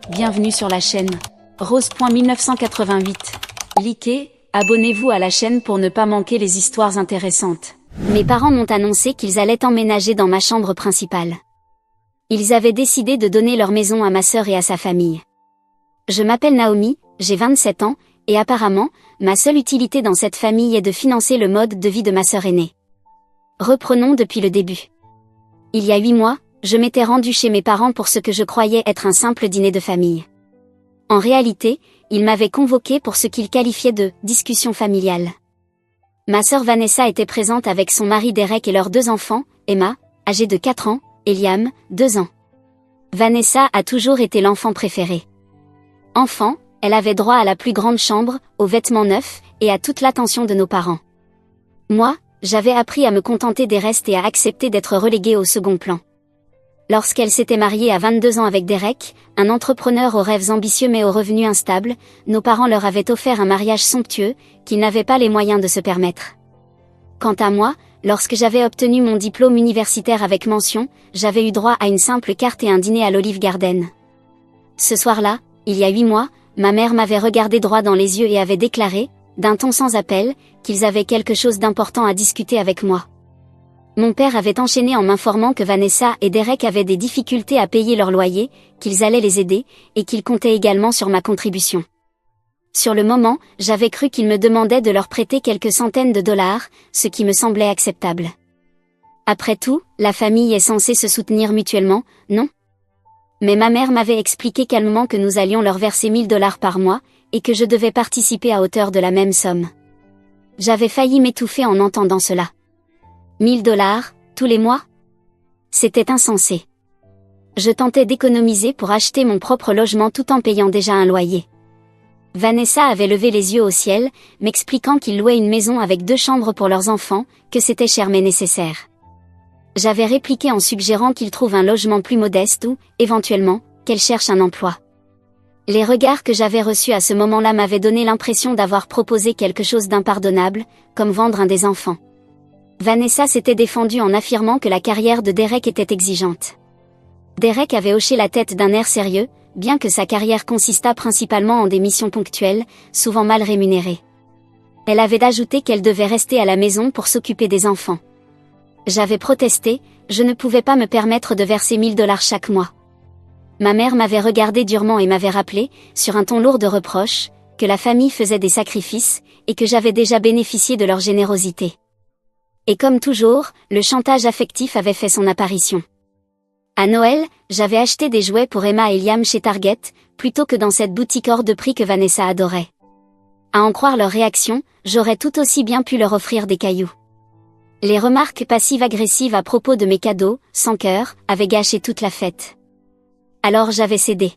Bienvenue sur la chaîne. Rose.1988. Likez, abonnez-vous à la chaîne pour ne pas manquer les histoires intéressantes. Mes parents m'ont annoncé qu'ils allaient emménager dans ma chambre principale. Ils avaient décidé de donner leur maison à ma sœur et à sa famille. Je m'appelle Naomi, j'ai 27 ans, et apparemment, ma seule utilité dans cette famille est de financer le mode de vie de ma sœur aînée. Reprenons depuis le début. Il y a 8 mois, je m'étais rendue chez mes parents pour ce que je croyais être un simple dîner de famille. En réalité, ils m'avaient convoquée pour ce qu'ils qualifiaient de « discussion familiale ». Ma sœur Vanessa était présente avec son mari Derek et leurs 2 enfants, Emma, âgée de 4 ans, et Liam, 2 ans. Vanessa a toujours été l'enfant préféré. Enfant, elle avait droit à la plus grande chambre, aux vêtements neufs, et à toute l'attention de nos parents. Moi, j'avais appris à me contenter des restes et à accepter d'être reléguée au second plan. Lorsqu'elle s'était mariée à 22 ans avec Derek, un entrepreneur aux rêves ambitieux mais aux revenus instables, nos parents leur avaient offert un mariage somptueux, qu'ils n'avaient pas les moyens de se permettre. Quant à moi, lorsque j'avais obtenu mon diplôme universitaire avec mention, j'avais eu droit à une simple carte et un dîner à l'Olive Garden. Ce soir-là, il y a 8 mois, ma mère m'avait regardé droit dans les yeux et avait déclaré, d'un ton sans appel, qu'ils avaient quelque chose d'important à discuter avec moi. Mon père avait enchaîné en m'informant que Vanessa et Derek avaient des difficultés à payer leur loyer, qu'ils allaient les aider, et qu'ils comptaient également sur ma contribution. Sur le moment, j'avais cru qu'ils me demandaient de leur prêter quelques centaines de dollars, ce qui me semblait acceptable. Après tout, la famille est censée se soutenir mutuellement, non? Mais ma mère m'avait expliqué calmement que nous allions leur verser 1000 dollars par mois, et que je devais participer à hauteur de la même somme. J'avais failli m'étouffer en entendant cela. 1000 dollars, tous les mois? C'était insensé. Je tentais d'économiser pour acheter mon propre logement tout en payant déjà un loyer. Vanessa avait levé les yeux au ciel, m'expliquant qu'ils louaient une maison avec 2 chambres pour leurs enfants, que c'était cher mais nécessaire. J'avais répliqué en suggérant qu'ils trouvent un logement plus modeste ou, éventuellement, qu'elles cherchent un emploi. Les regards que j'avais reçus à ce moment-là m'avaient donné l'impression d'avoir proposé quelque chose d'impardonnable, comme vendre un des enfants. Vanessa s'était défendue en affirmant que la carrière de Derek était exigeante. Derek avait hoché la tête d'un air sérieux, bien que sa carrière consistât principalement en des missions ponctuelles, souvent mal rémunérées. Elle avait ajouté qu'elle devait rester à la maison pour s'occuper des enfants. J'avais protesté, je ne pouvais pas me permettre de verser 1000 dollars chaque mois. Ma mère m'avait regardé durement et m'avait rappelé, sur un ton lourd de reproches, que la famille faisait des sacrifices, et que j'avais déjà bénéficié de leur générosité. Et comme toujours, le chantage affectif avait fait son apparition. À Noël, j'avais acheté des jouets pour Emma et Liam chez Target, plutôt que dans cette boutique hors de prix que Vanessa adorait. À en croire leur réaction, j'aurais tout aussi bien pu leur offrir des cailloux. Les remarques passives-agressives à propos de mes cadeaux, sans cœur, avaient gâché toute la fête. Alors j'avais cédé.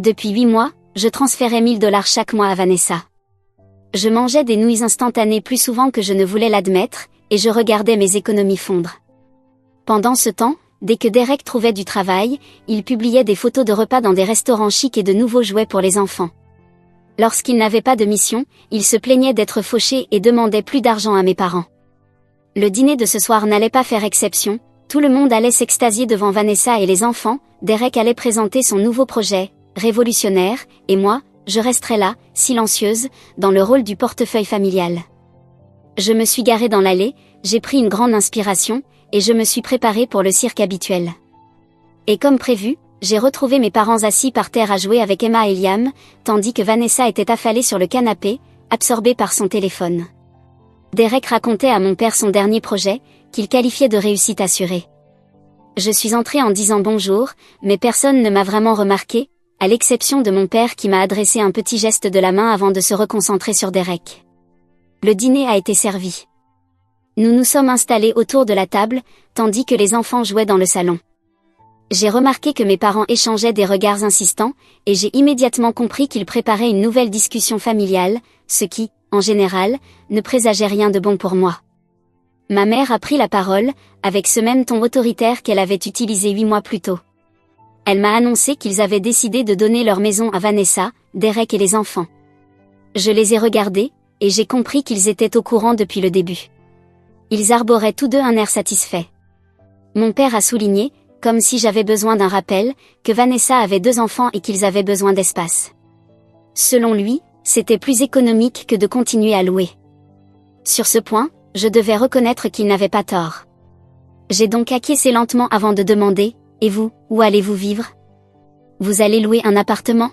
Depuis 8 mois, je transférais 1000 dollars chaque mois à Vanessa. Je mangeais des nouilles instantanées plus souvent que je ne voulais l'admettre, et je regardais mes économies fondre. Pendant ce temps, dès que Derek trouvait du travail, il publiait des photos de repas dans des restaurants chics et de nouveaux jouets pour les enfants. Lorsqu'il n'avait pas de mission, il se plaignait d'être fauché et demandait plus d'argent à mes parents. Le dîner de ce soir n'allait pas faire exception, tout le monde allait s'extasier devant Vanessa et les enfants, Derek allait présenter son nouveau projet, révolutionnaire, et moi, je resterais là, silencieuse, dans le rôle du portefeuille familial. Je me suis garée dans l'allée, j'ai pris une grande inspiration, et je me suis préparée pour le cirque habituel. Et comme prévu, j'ai retrouvé mes parents assis par terre à jouer avec Emma et Liam, tandis que Vanessa était affalée sur le canapé, absorbée par son téléphone. Derek racontait à mon père son dernier projet, qu'il qualifiait de réussite assurée. Je suis entrée en disant bonjour, mais personne ne m'a vraiment remarqué, à l'exception de mon père qui m'a adressé un petit geste de la main avant de se reconcentrer sur Derek. Le dîner a été servi. Nous nous sommes installés autour de la table, tandis que les enfants jouaient dans le salon. J'ai remarqué que mes parents échangeaient des regards insistants, et j'ai immédiatement compris qu'ils préparaient une nouvelle discussion familiale, ce qui, en général, ne présageait rien de bon pour moi. Ma mère a pris la parole, avec ce même ton autoritaire qu'elle avait utilisé 8 mois plus tôt. Elle m'a annoncé qu'ils avaient décidé de donner leur maison à Vanessa, Derek et les enfants. Je les ai regardés, et j'ai compris qu'ils étaient au courant depuis le début. Ils arboraient tous 2 un air satisfait. Mon père a souligné, comme si j'avais besoin d'un rappel, que Vanessa avait 2 enfants et qu'ils avaient besoin d'espace. Selon lui, c'était plus économique que de continuer à louer. Sur ce point, je devais reconnaître qu'il n'avait pas tort. J'ai donc acquiescé lentement avant de demander, « Et vous, où allez-vous vivre? Vous allez louer un appartement ?»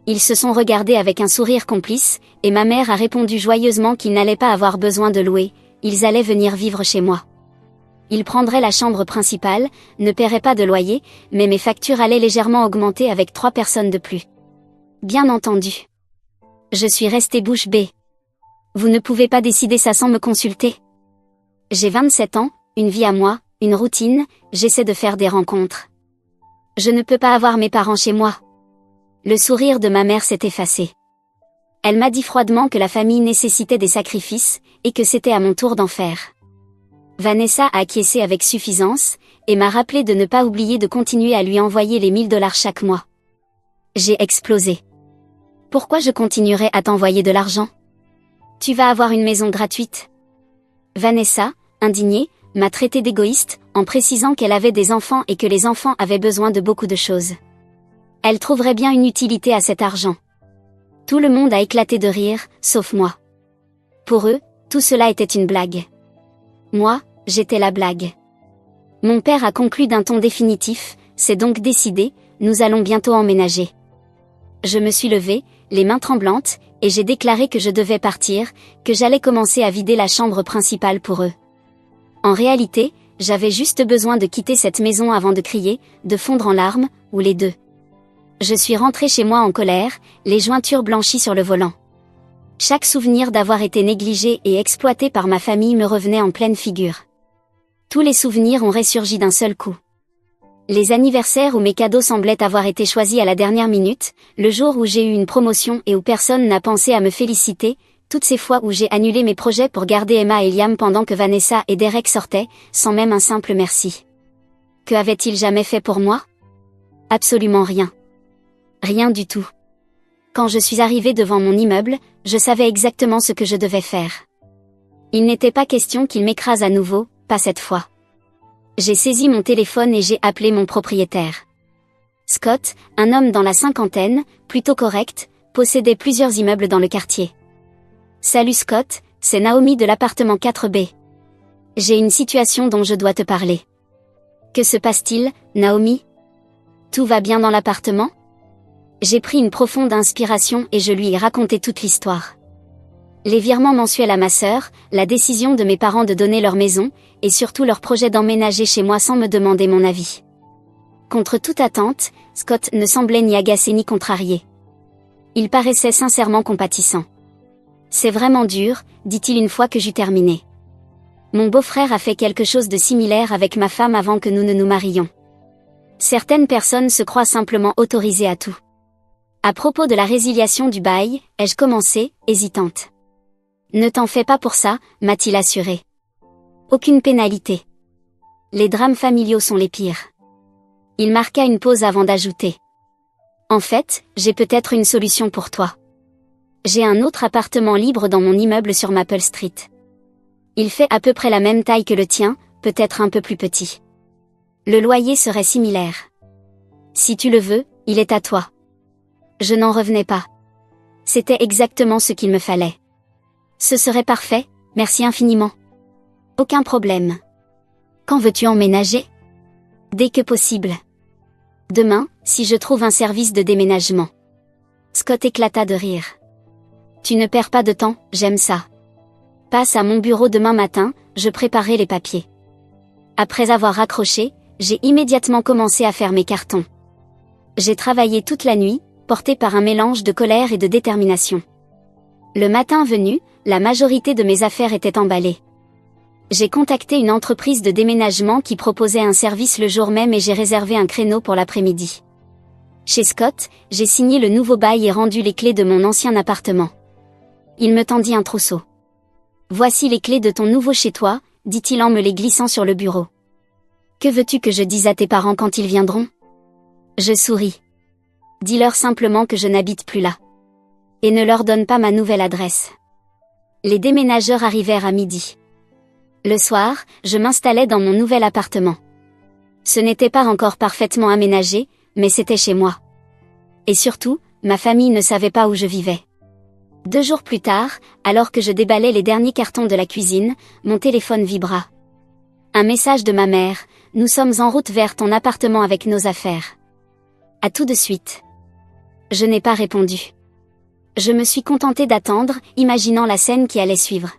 Ils se sont regardés avec un sourire complice, et ma mère a répondu joyeusement qu'ils n'allaient pas avoir besoin de louer, ils allaient venir vivre chez moi. Ils prendraient la chambre principale, ne paieraient pas de loyer, mais mes factures allaient légèrement augmenter avec 3 personnes de plus. Bien entendu. Je suis restée bouche bée. Vous ne pouvez pas décider ça sans me consulter. J'ai 27 ans, une vie à moi, une routine, j'essaie de faire des rencontres. Je ne peux pas avoir mes parents chez moi. Le sourire de ma mère s'est effacé. Elle m'a dit froidement que la famille nécessitait des sacrifices, et que c'était à mon tour d'en faire. Vanessa a acquiescé avec suffisance, et m'a rappelé de ne pas oublier de continuer à lui envoyer les 1 000 $ chaque mois. J'ai explosé. Pourquoi je continuerais à t'envoyer de l'argent? Tu vas avoir une maison gratuite. Vanessa, indignée, m'a traité d'égoïste, en précisant qu'elle avait des enfants et que les enfants avaient besoin de beaucoup de choses. Elle trouverait bien une utilité à cet argent. Tout le monde a éclaté de rire, sauf moi. Pour eux, tout cela était une blague. Moi, j'étais la blague. Mon père a conclu d'un ton définitif, c'est donc décidé, nous allons bientôt emménager. Je me suis levée, les mains tremblantes, et j'ai déclaré que je devais partir, que j'allais commencer à vider la chambre principale pour eux. En réalité, j'avais juste besoin de quitter cette maison avant de crier, de fondre en larmes, ou les deux. Je suis rentrée chez moi en colère, les jointures blanchies sur le volant. Chaque souvenir d'avoir été négligé et exploité par ma famille me revenait en pleine figure. Tous les souvenirs ont ressurgi d'un seul coup. Les anniversaires où mes cadeaux semblaient avoir été choisis à la dernière minute, le jour où j'ai eu une promotion et où personne n'a pensé à me féliciter, toutes ces fois où j'ai annulé mes projets pour garder Emma et Liam pendant que Vanessa et Derek sortaient, sans même un simple merci. Que avait-il jamais fait pour moi? Absolument rien. Rien du tout. Quand je suis arrivée devant mon immeuble, je savais exactement ce que je devais faire. Il n'était pas question qu'il m'écrase à nouveau, pas cette fois. J'ai saisi mon téléphone et j'ai appelé mon propriétaire. Scott, un homme dans la cinquantaine, plutôt correct, possédait plusieurs immeubles dans le quartier. Salut Scott, c'est Naomi de l'appartement 4B. J'ai une situation dont je dois te parler. Que se passe-t-il, Naomi? Tout va bien dans l'appartement? J'ai pris une profonde inspiration et je lui ai raconté toute l'histoire. Les virements mensuels à ma sœur, la décision de mes parents de donner leur maison, et surtout leur projet d'emménager chez moi sans me demander mon avis. Contre toute attente, Scott ne semblait ni agacé ni contrarié. Il paraissait sincèrement compatissant. C'est vraiment dur, dit-il une fois que j'eus terminé. Mon beau-frère a fait quelque chose de similaire avec ma femme avant que nous ne nous marions. Certaines personnes se croient simplement autorisées à tout. À propos de la résiliation du bail, ai-je commencé, hésitante. Ne t'en fais pas pour ça, m'a-t-il assuré. Aucune pénalité. Les drames familiaux sont les pires. Il marqua une pause avant d'ajouter. En fait, j'ai peut-être une solution pour toi. J'ai un autre appartement libre dans mon immeuble sur Maple Street. Il fait à peu près la même taille que le tien, peut-être un peu plus petit. Le loyer serait similaire. Si tu le veux, il est à toi. Je n'en revenais pas. C'était exactement ce qu'il me fallait. Ce serait parfait, merci infiniment. Aucun problème. Quand veux-tu emménager? Dès que possible. Demain, si je trouve un service de déménagement. Scott éclata de rire. Tu ne perds pas de temps, j'aime ça. Passe à mon bureau demain matin, je préparerai les papiers. Après avoir raccroché, j'ai immédiatement commencé à faire mes cartons. J'ai travaillé toute la nuit, porté par un mélange de colère et de détermination. Le matin venu, la majorité de mes affaires étaient emballées. J'ai contacté une entreprise de déménagement qui proposait un service le jour même et j'ai réservé un créneau pour l'après-midi. Chez Scott, j'ai signé le nouveau bail et rendu les clés de mon ancien appartement. Il me tendit un trousseau. Voici les clés de ton nouveau chez toi, dit-il en me les glissant sur le bureau. Que veux-tu que je dise à tes parents quand ils viendront? Je souris. Dis-leur simplement que je n'habite plus là. Et ne leur donne pas ma nouvelle adresse. Les déménageurs arrivèrent à midi. Le soir, je m'installais dans mon nouvel appartement. Ce n'était pas encore parfaitement aménagé, mais c'était chez moi. Et surtout, ma famille ne savait pas où je vivais. 2 jours plus tard, alors que je déballais les derniers cartons de la cuisine, mon téléphone vibra. Un message de ma mère: nous sommes en route vers ton appartement avec nos affaires. À tout de suite. Je n'ai pas répondu. Je me suis contentée d'attendre, imaginant la scène qui allait suivre.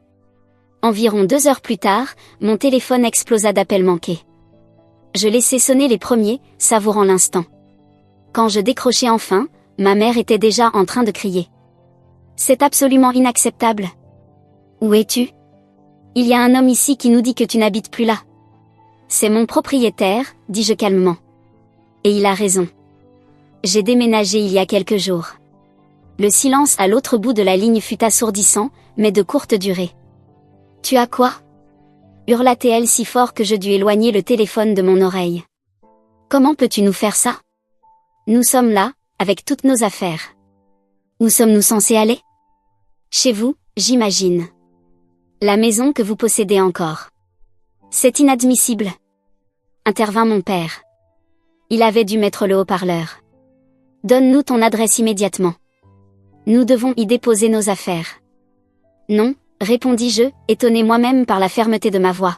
Environ 2 heures plus tard, mon téléphone explosa d'appels manqués. Je laissai sonner les premiers, savourant l'instant. Quand je décrochai enfin, ma mère était déjà en train de crier. C'est absolument inacceptable. Où es-tu? Il y a un homme ici qui nous dit que tu n'habites plus là. C'est mon propriétaire, dis-je calmement. Et il a raison. J'ai déménagé il y a quelques jours. Le silence à l'autre bout de la ligne fut assourdissant, mais de courte durée. Tu as quoi? Hurla-t-elle si fort que je dus éloigner le téléphone de mon oreille. Comment peux-tu nous faire ça? Nous sommes là, avec toutes nos affaires. Où sommes-nous censés aller? Chez vous, j'imagine. La maison que vous possédez encore. C'est inadmissible. Intervint mon père. Il avait dû mettre le haut-parleur. Donne-nous ton adresse immédiatement. Nous devons y déposer nos affaires. Non, répondis-je, étonné moi-même par la fermeté de ma voix.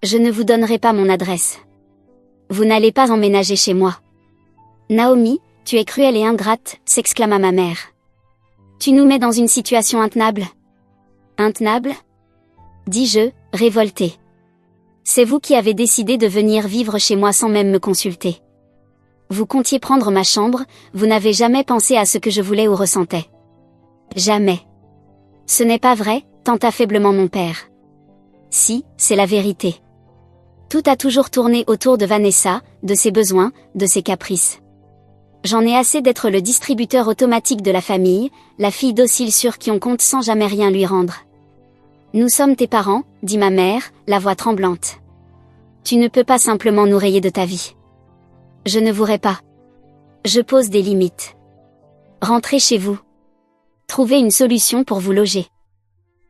Je ne vous donnerai pas mon adresse. Vous n'allez pas emménager chez moi. Naomi, tu es cruelle et ingrate, s'exclama ma mère. Tu nous mets dans une situation intenable. Intenable? Dis-je, révolté. C'est vous qui avez décidé de venir vivre chez moi sans même me consulter. Vous comptiez prendre ma chambre, vous n'avez jamais pensé à ce que je voulais ou ressentais. Jamais. Ce n'est pas vrai, tenta faiblement mon père. Si, c'est la vérité. Tout a toujours tourné autour de Vanessa, de ses besoins, de ses caprices. J'en ai assez d'être le distributeur automatique de la famille, la fille docile sur qui on compte sans jamais rien lui rendre. Nous sommes tes parents, dit ma mère, la voix tremblante. Tu ne peux pas simplement nous rayer de ta vie. Je ne voudrais pas. Je pose des limites. Rentrez chez vous. Trouvez une solution pour vous loger.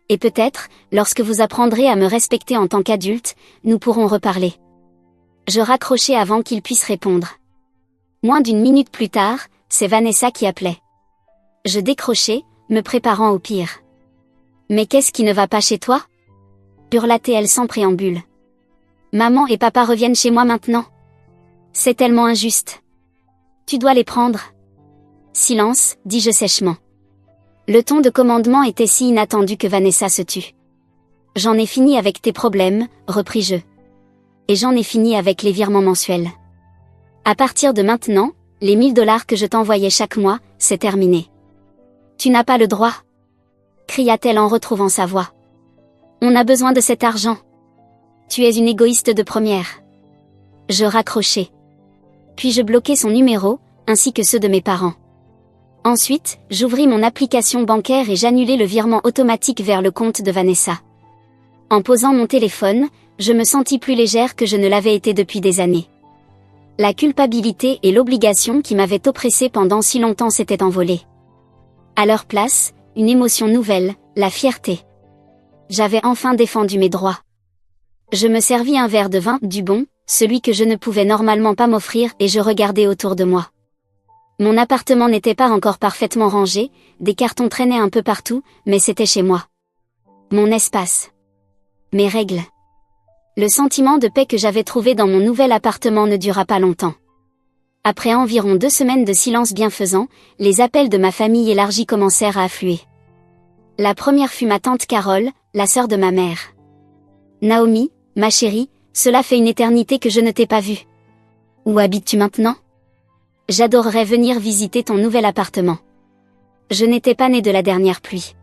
Et peut-être, lorsque vous apprendrez à me respecter en tant qu'adulte, nous pourrons reparler. Je raccrochai avant qu'il puisse répondre. Moins d'1 minute plus tard, c'est Vanessa qui appelait. Je décrochai, me préparant au pire. Mais qu'est-ce qui ne va pas chez toi? Hurla-t-elle sans préambule. Maman et papa reviennent chez moi maintenant. C'est tellement injuste. Tu dois les prendre. Silence, dis-je sèchement. Le ton de commandement était si inattendu que Vanessa se tut. J'en ai fini avec tes problèmes, repris-je. Et j'en ai fini avec les virements mensuels. À partir de maintenant, les $1000 que je t'envoyais chaque mois, c'est terminé. Tu n'as pas le droit. Cria-t-elle en retrouvant sa voix. On a besoin de cet argent. Tu es une égoïste de première. Je raccrochai. Puis je bloquai son numéro, ainsi que ceux de mes parents. Ensuite, j'ouvris mon application bancaire et j'annulai le virement automatique vers le compte de Vanessa. En posant mon téléphone, je me sentis plus légère que je ne l'avais été depuis des années. La culpabilité et l'obligation qui m'avaient oppressée pendant si longtemps s'étaient envolées. À leur place, une émotion nouvelle, la fierté. J'avais enfin défendu mes droits. Je me servis un verre de vin, du bon, celui que je ne pouvais normalement pas m'offrir, et je regardais autour de moi. Mon appartement n'était pas encore parfaitement rangé, des cartons traînaient un peu partout, mais c'était chez moi. Mon espace. Mes règles. Le sentiment de paix que j'avais trouvé dans mon nouvel appartement ne dura pas longtemps. Après environ 2 semaines de silence bienfaisant, les appels de ma famille élargie commencèrent à affluer. La première fut ma tante Carole, la sœur de ma mère. Naomi, ma chérie, cela fait une éternité que je ne t'ai pas vue. Où habites-tu maintenant? J'adorerais venir visiter ton nouvel appartement. Je n'étais pas née de la dernière pluie.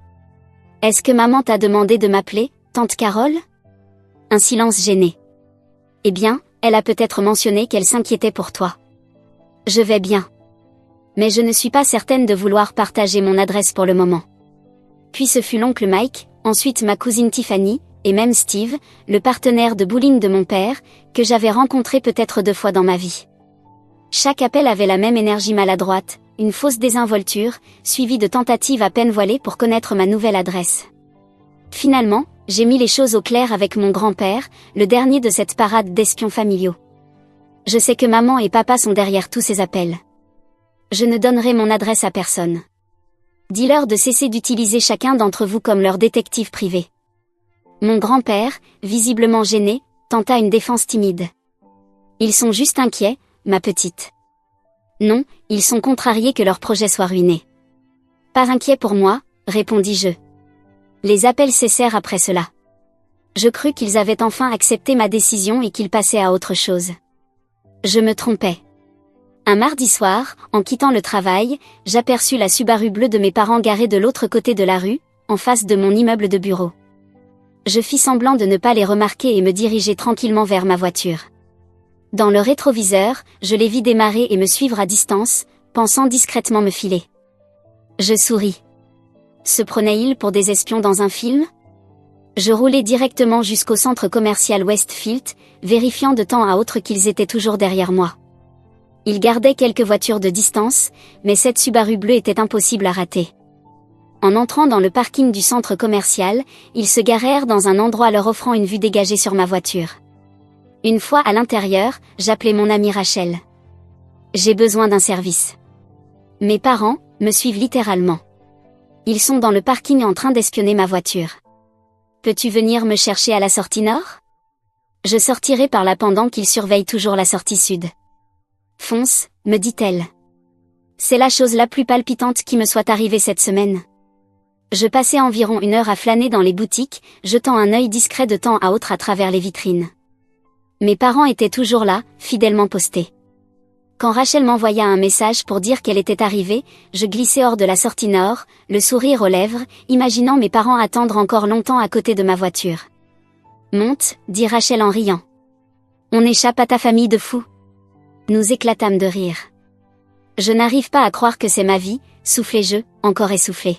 Est-ce que maman t'a demandé de m'appeler, tante Carole? Un silence gêné. Eh bien, elle a peut-être mentionné qu'elle s'inquiétait pour toi. Je vais bien. Mais je ne suis pas certaine de vouloir partager mon adresse pour le moment. Puis ce fut l'oncle Mike, ensuite ma cousine Tiffany, et même Steve, le partenaire de bowling de mon père, que j'avais rencontré peut-être 2 fois dans ma vie. Chaque appel avait la même énergie maladroite, une fausse désinvolture, suivie de tentatives à peine voilées pour connaître ma nouvelle adresse. Finalement, j'ai mis les choses au clair avec mon grand-père, le dernier de cette parade d'espions familiaux. Je sais que maman et papa sont derrière tous ces appels. Je ne donnerai mon adresse à personne. Dis-leur de cesser d'utiliser chacun d'entre vous comme leur détective privé. Mon grand-père, visiblement gêné, tenta une défense timide. Ils sont juste inquiets, ma petite. Non, ils sont contrariés que leur projet soit ruiné. Pas inquiet pour moi, répondis-je. Les appels cessèrent après cela. Je crus qu'ils avaient enfin accepté ma décision et qu'ils passaient à autre chose. Je me trompais. Un mardi soir, en quittant le travail, j'aperçus la Subaru bleue de mes parents garée de l'autre côté de la rue, en face de mon immeuble de bureau. Je fis semblant de ne pas les remarquer et me dirigeai tranquillement vers ma voiture. Dans le rétroviseur, je les vis démarrer et me suivre à distance, pensant discrètement me filer. Je souris. Se prenaient-ils pour des espions dans un film ? Je roulai directement jusqu'au centre commercial Westfield, vérifiant de temps à autre qu'ils étaient toujours derrière moi. Ils gardaient quelques voitures de distance, mais cette Subaru bleue était impossible à rater. En entrant dans le parking du centre commercial, ils se garèrent dans un endroit leur offrant une vue dégagée sur ma voiture. Une fois à l'intérieur, j'appelai mon amie Rachel. J'ai besoin d'un service. Mes parents me suivent littéralement. Ils sont dans le parking en train d'espionner ma voiture. Peux-tu venir me chercher à la sortie nord ? Je sortirai par là pendant qu'ils surveillent toujours la sortie sud. Fonce, me dit-elle. C'est la chose la plus palpitante qui me soit arrivée cette semaine. Je passais environ 1 heure à flâner dans les boutiques, jetant un œil discret de temps à autre à travers les vitrines. Mes parents étaient toujours là, fidèlement postés. Quand Rachel m'envoya un message pour dire qu'elle était arrivée, je glissai hors de la sortie nord, le sourire aux lèvres, imaginant mes parents attendre encore longtemps à côté de ma voiture. « Monte, dit Rachel en riant. On échappe à ta famille de fous. » Nous éclatâmes de rire. Je n'arrive pas à croire que c'est ma vie, soufflai-je, encore essoufflé.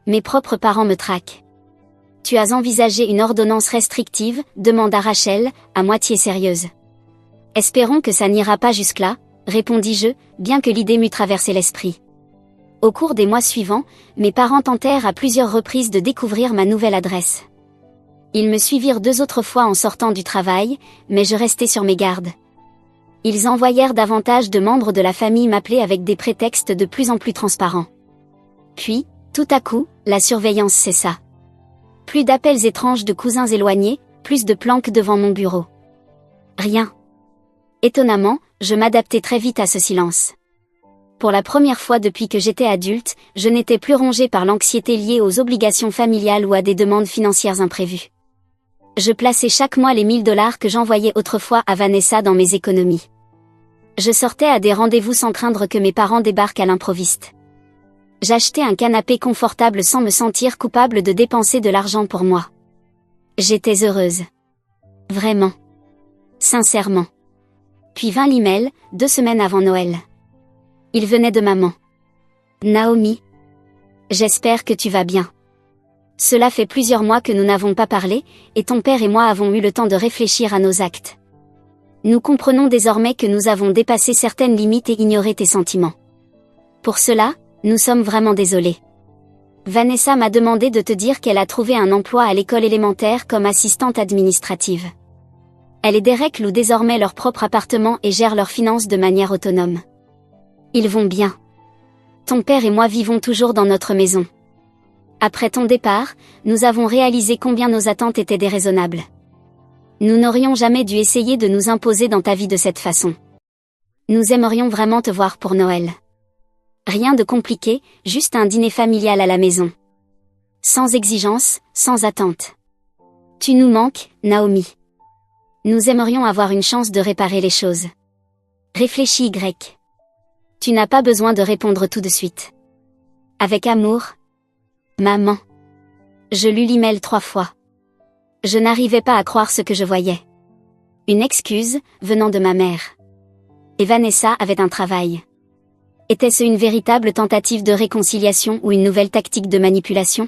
Mes propres parents me traquent. Tu as envisagé une ordonnance restrictive, demanda Rachel, à moitié sérieuse. Espérons que ça n'ira pas jusque-là, répondis-je, bien que l'idée m'eût traversé l'esprit. Au cours des mois suivants, mes parents tentèrent à plusieurs reprises de découvrir ma nouvelle adresse. Ils me suivirent 2 autres fois en sortant du travail, mais je restai sur mes gardes. Ils envoyèrent davantage de membres de la famille m'appeler avec des prétextes de plus en plus transparents. Puis, tout à coup, la surveillance cessa. Plus d'appels étranges de cousins éloignés, plus de planques devant mon bureau. Rien. Étonnamment, je m'adaptai très vite à ce silence. Pour la première fois depuis que j'étais adulte, je n'étais plus rongée par l'anxiété liée aux obligations familiales ou à des demandes financières imprévues. Je plaçais chaque mois les $1000 que j'envoyais autrefois à Vanessa dans mes économies. Je sortais à des rendez-vous sans craindre que mes parents débarquent à l'improviste. J'achetais un canapé confortable sans me sentir coupable de dépenser de l'argent pour moi. J'étais heureuse. Vraiment. Sincèrement. Puis vint l'email, 2 semaines avant Noël. Il venait de maman. Naomi. J'espère que tu vas bien. Cela fait plusieurs mois que nous n'avons pas parlé, et ton père et moi avons eu le temps de réfléchir à nos actes. Nous comprenons désormais que nous avons dépassé certaines limites et ignoré tes sentiments. Pour cela, nous sommes vraiment désolés. Vanessa m'a demandé de te dire qu'elle a trouvé un emploi à l'école élémentaire comme assistante administrative. Elle et Derek louent désormais leur propre appartement et gèrent leurs finances de manière autonome. Ils vont bien. Ton père et moi vivons toujours dans notre maison. Après ton départ, nous avons réalisé combien nos attentes étaient déraisonnables. Nous n'aurions jamais dû essayer de nous imposer dans ta vie de cette façon. Nous aimerions vraiment te voir pour Noël. Rien de compliqué, juste un dîner familial à la maison. Sans exigence, sans attente. Tu nous manques, Naomi. Nous aimerions avoir une chance de réparer les choses. Réfléchis Y. Tu n'as pas besoin de répondre tout de suite. Avec amour. Maman. Je lus l'email 3 fois. Je n'arrivais pas à croire ce que je voyais. Une excuse, venant de ma mère. Et Vanessa avait un travail. Était-ce une véritable tentative de réconciliation ou une nouvelle tactique de manipulation ?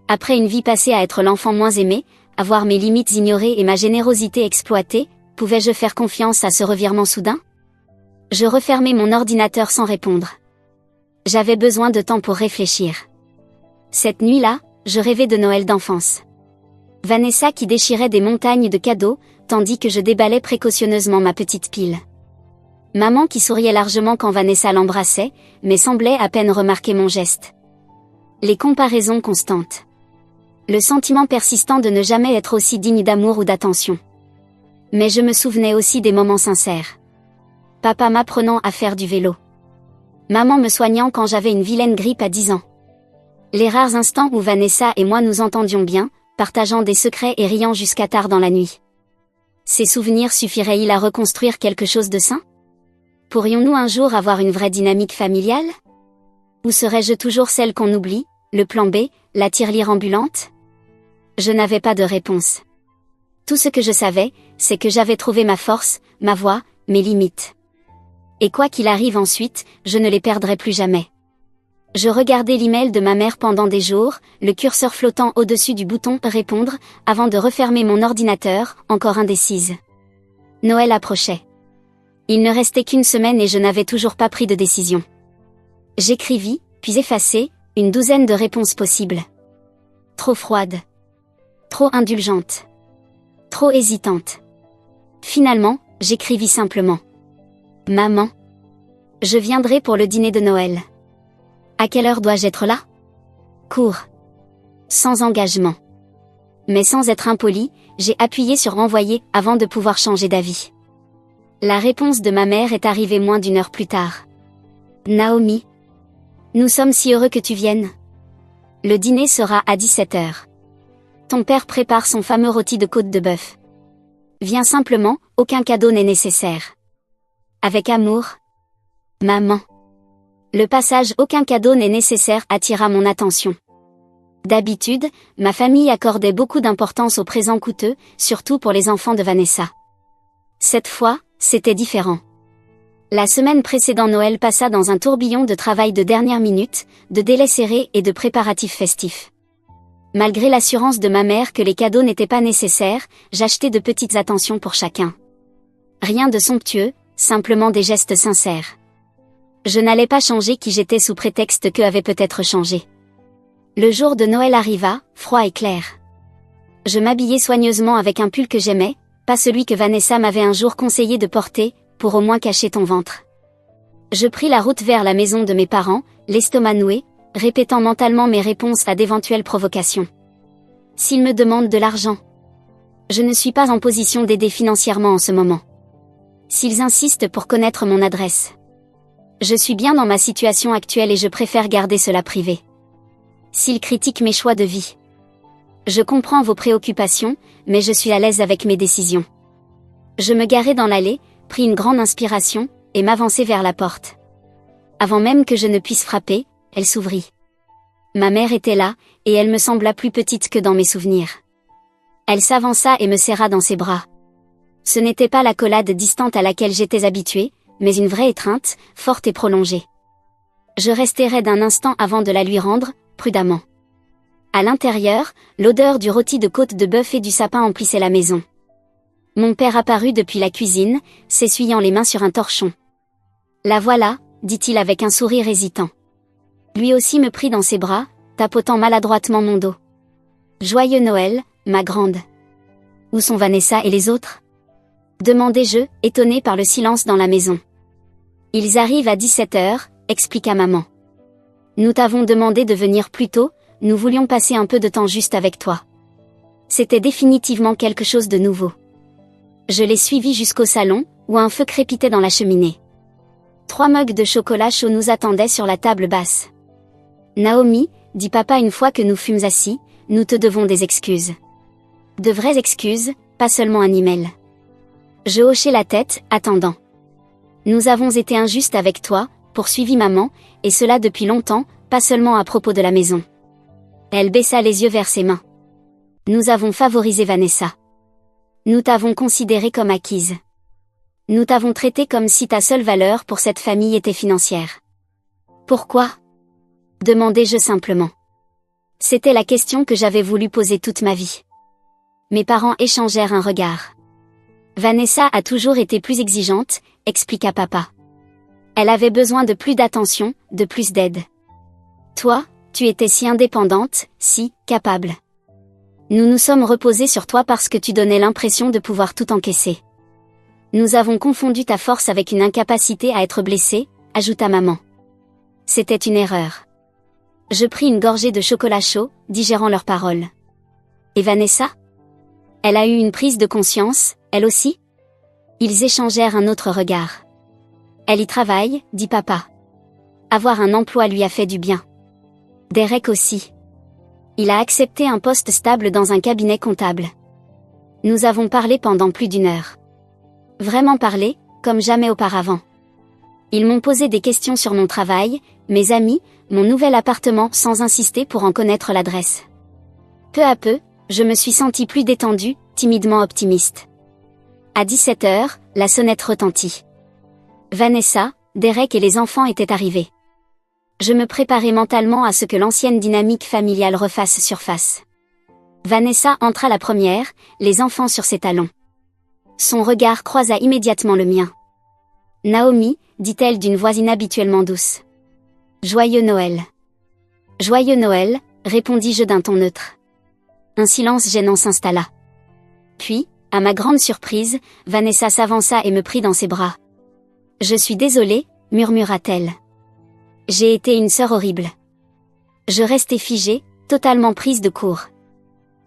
Après une vie passée à être l'enfant moins aimé, à voir mes limites ignorées et ma générosité exploitée, pouvais-je faire confiance à ce revirement soudain ? Je refermai mon ordinateur sans répondre. J'avais besoin de temps pour réfléchir. Cette nuit-là, je rêvais de Noël d'enfance. Vanessa qui déchirait des montagnes de cadeaux, tandis que je déballais précautionneusement ma petite pile. Maman qui souriait largement quand Vanessa l'embrassait, mais semblait à peine remarquer mon geste. Les comparaisons constantes. Le sentiment persistant de ne jamais être aussi digne d'amour ou d'attention. Mais je me souvenais aussi des moments sincères. Papa m'apprenant à faire du vélo. Maman me soignant quand j'avais une vilaine grippe à 10 ans. Les rares instants où Vanessa et moi nous entendions bien, partageant des secrets et riant jusqu'à tard dans la nuit. Ces souvenirs suffiraient-ils à reconstruire quelque chose de sain? Pourrions-nous un jour avoir une vraie dynamique familiale? Ou serais-je toujours celle qu'on oublie, le plan B, la tirelire ambulante? Je n'avais pas de réponse. Tout ce que je savais, c'est que j'avais trouvé ma force, ma voie, mes limites. Et quoi qu'il arrive ensuite, je ne les perdrai plus jamais. Je regardais l'email de ma mère pendant des jours, le curseur flottant au-dessus du bouton « Répondre » avant de refermer mon ordinateur, encore indécise. Noël approchait. Il ne restait qu'une semaine et je n'avais toujours pas pris de décision. J'écrivis, puis effacai, une douzaine de réponses possibles. Trop froide. Trop indulgente. Trop hésitante. Finalement, j'écrivis simplement. Maman. Je viendrai pour le dîner de Noël. À quelle heure dois-je être là? Court. Sans engagement. Mais sans être impoli, j'ai appuyé sur envoyer avant de pouvoir changer d'avis. La réponse de ma mère est arrivée moins d'une heure plus tard. Naomi. Nous sommes si heureux que tu viennes. Le dîner sera à 17h. Ton père prépare son fameux rôti de côte de bœuf. Viens simplement, aucun cadeau n'est nécessaire. Avec amour. Maman. Le passage « aucun cadeau n'est nécessaire » attira mon attention. D'habitude, ma famille accordait beaucoup d'importance aux présents coûteux, surtout pour les enfants de Vanessa. Cette fois, c'était différent. La semaine précédant Noël passa dans un tourbillon de travail de dernière minute, de délais serrés et de préparatifs festifs. Malgré l'assurance de ma mère que les cadeaux n'étaient pas nécessaires, j'achetais de petites attentions pour chacun. Rien de somptueux, simplement des gestes sincères. Je n'allais pas changer qui j'étais sous prétexte que avait peut-être changé. Le jour de Noël arriva, froid et clair. Je m'habillai soigneusement avec un pull que j'aimais, pas celui que Vanessa m'avait un jour conseillé de porter, pour au moins cacher ton ventre. Je pris la route vers la maison de mes parents, l'estomac noué, répétant mentalement mes réponses à d'éventuelles provocations. S'ils me demandent de l'argent. Je ne suis pas en position d'aider financièrement en ce moment. S'ils insistent pour connaître mon adresse. Je suis bien dans ma situation actuelle et je préfère garder cela privé. S'ils critiquent mes choix de vie. Je comprends vos préoccupations, mais je suis à l'aise avec mes décisions. Je me garai dans l'allée, pris une grande inspiration, et m'avançai vers la porte. Avant même que je ne puisse frapper, elle s'ouvrit. Ma mère était là, et elle me sembla plus petite que dans mes souvenirs. Elle s'avança et me serra dans ses bras. Ce n'était pas l'accolade distante à laquelle j'étais habituée, mais une vraie étreinte, forte et prolongée. Je restai raide un instant avant de la lui rendre, prudemment. À l'intérieur, l'odeur du rôti de côte de bœuf et du sapin emplissait la maison. Mon père apparut depuis la cuisine, s'essuyant les mains sur un torchon. La voilà, dit-il avec un sourire hésitant. Lui aussi me prit dans ses bras, tapotant maladroitement mon dos. Joyeux Noël, ma grande. Où sont Vanessa et les autres? Demandai-je, étonné par le silence dans la maison. Ils arrivent à 17h, expliqua maman. Nous t'avons demandé de venir plus tôt, nous voulions passer un peu de temps juste avec toi. C'était définitivement quelque chose de nouveau. Je les suivis jusqu'au salon, où un feu crépitait dans la cheminée. 3 mugs de chocolat chaud nous attendaient sur la table basse. Naomi, dit papa une fois que nous fûmes assis, nous te devons des excuses. De vraies excuses, pas seulement un email. Je hochai la tête, attendant. Nous avons été injustes avec toi, poursuivit maman, et cela depuis longtemps, pas seulement à propos de la maison. Elle baissa les yeux vers ses mains. Nous avons favorisé Vanessa. Nous t'avons considérée comme acquise. Nous t'avons traité comme si ta seule valeur pour cette famille était financière. Pourquoi? Demandai-je simplement. C'était la question que j'avais voulu poser toute ma vie. Mes parents échangèrent un regard. Vanessa a toujours été plus exigeante, expliqua papa. Elle avait besoin de plus d'attention, de plus d'aide. Toi, tu étais si indépendante, si capable. Nous nous sommes reposés sur toi parce que tu donnais l'impression de pouvoir tout encaisser. Nous avons confondu ta force avec une incapacité à être blessé, ajouta maman. C'était une erreur. Je pris une gorgée de chocolat chaud, digérant leurs paroles. Et Vanessa? Elle a eu une prise de conscience, elle aussi? Ils échangèrent un autre regard. Elle y travaille, dit papa. Avoir un emploi lui a fait du bien. Derek aussi. Il a accepté un poste stable dans un cabinet comptable. Nous avons parlé pendant plus d'1 heure. Vraiment parlé, comme jamais auparavant. Ils m'ont posé des questions sur mon travail, mes amis, mon nouvel appartement sans insister pour en connaître l'adresse. Peu à peu, je me suis sentie plus détendue, timidement optimiste. À 17 heures, la sonnette retentit. Vanessa, Derek et les enfants étaient arrivés. Je me préparais mentalement à ce que l'ancienne dynamique familiale refasse surface. Vanessa entra la première, les enfants sur ses talons. Son regard croisa immédiatement le mien. « Naomi », dit-elle d'une voix inhabituellement douce. « Joyeux Noël !»« Joyeux Noël », répondis-je d'un ton neutre. Un silence gênant s'installa. Puis, à ma grande surprise, Vanessa s'avança et me prit dans ses bras. « Je suis désolée », murmura-t-elle. J'ai été une sœur horrible. Je restai figée, totalement prise de court.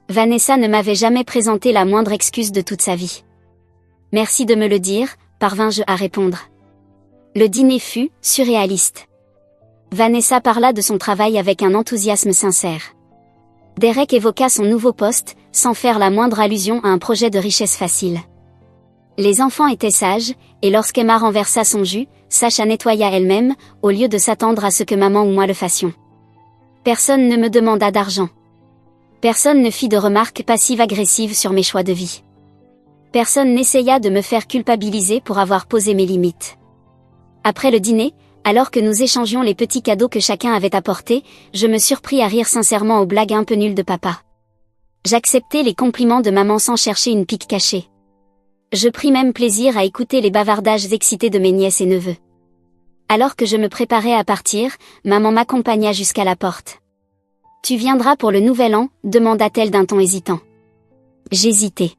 Vanessa ne m'avait jamais présenté la moindre excuse de toute sa vie. Merci de me le dire, parvins-je à répondre. Le dîner fut surréaliste. Vanessa parla de son travail avec un enthousiasme sincère. Derek évoqua son nouveau poste, sans faire la moindre allusion à un projet de richesse facile. Les enfants étaient sages, et lorsqu'Emma renversa son jus, Sacha nettoya elle-même, au lieu de s'attendre à ce que maman ou moi le fassions. Personne ne me demanda d'argent. Personne ne fit de remarques passives-agressives sur mes choix de vie. Personne n'essaya de me faire culpabiliser pour avoir posé mes limites. Après le dîner, alors que nous échangions les petits cadeaux que chacun avait apportés, je me surpris à rire sincèrement aux blagues un peu nulles de papa. J'acceptais les compliments de maman sans chercher une pique cachée. Je pris même plaisir à écouter les bavardages excités de mes nièces et neveux. Alors que je me préparais à partir, maman m'accompagna jusqu'à la porte. « Tu viendras pour le nouvel an ?» demanda-t-elle d'un ton hésitant. J'hésitai.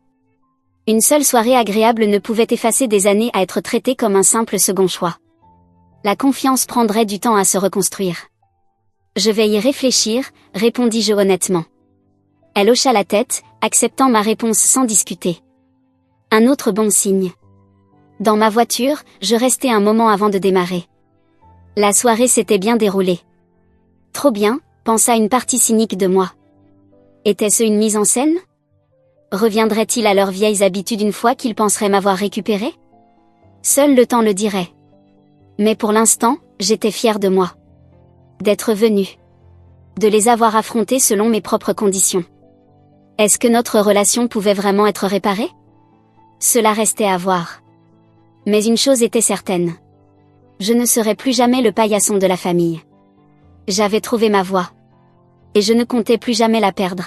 Une seule soirée agréable ne pouvait effacer des années à être traitée comme un simple second choix. La confiance prendrait du temps à se reconstruire. Je vais y réfléchir, répondis-je honnêtement. Elle hocha la tête, acceptant ma réponse sans discuter. Un autre bon signe. Dans ma voiture, je restai un moment avant de démarrer. La soirée s'était bien déroulée. Trop bien, pensa une partie cynique de moi. Était-ce une mise en scène ? Reviendraient-ils à leurs vieilles habitudes une fois qu'ils penseraient m'avoir récupéré ? Seul le temps le dirait. Mais pour l'instant, j'étais fière de moi. D'être venue. De les avoir affrontés selon mes propres conditions. Est-ce que notre relation pouvait vraiment être réparée ? Cela restait à voir. Mais une chose était certaine. Je ne serais plus jamais le paillasson de la famille. J'avais trouvé ma voie. Et je ne comptais plus jamais la perdre.